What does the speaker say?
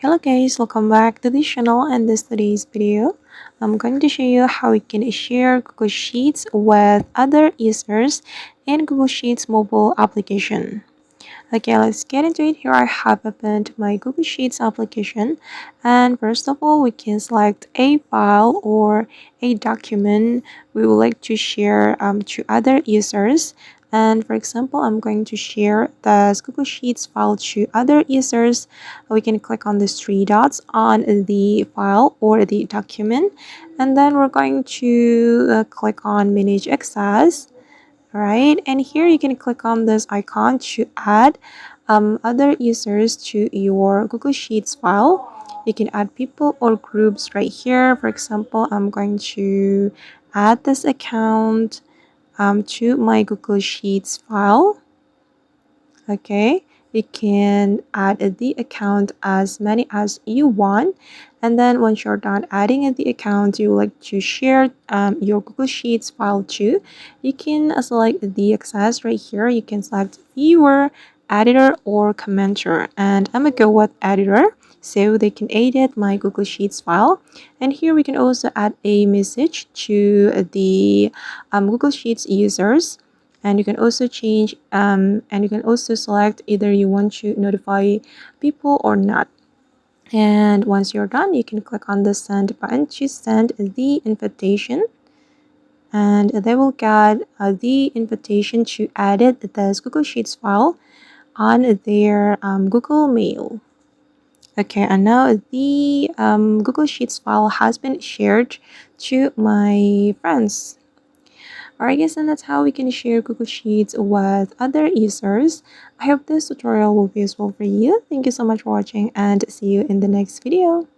Hello guys, welcome back to the channel. And this today's video, I'm going to show you how we can share Google Sheets with other users in Google Sheets mobile application. Okay, let's get into it. Here I have opened my Google Sheets application, and first of all we can select a file or a document we would like to share to other users. And for example, I'm going to share this Google Sheets file to other users. We can click on these three dots on the file or the document, and then we're going to click on manage access. Right, and here you can click on this icon to add other users to your Google Sheets file. You can add people or groups right here. For example, I'm going to add this account to my Google Sheets file. Okay, you can add the account as many as you want, and then once you're done adding the account you would like to share your Google Sheets file to, you can select the access right here. You can select viewer, editor, or commenter, and I'm gonna go with editor so they can edit my Google Sheets file. And here we can also add a message to the Google Sheets users, and you can also change and you can also select either you want to notify people or not. And once you're done, you can click on the send button to send the invitation, and they will get the invitation to edit this Google Sheets file on their Google Mail. Okay, and now the Google Sheets file has been shared to my friends. Alright guys, and that's how we can share Google Sheets with other users. I hope this tutorial will be useful for you. Thank you so much for watching, and see you in the next video.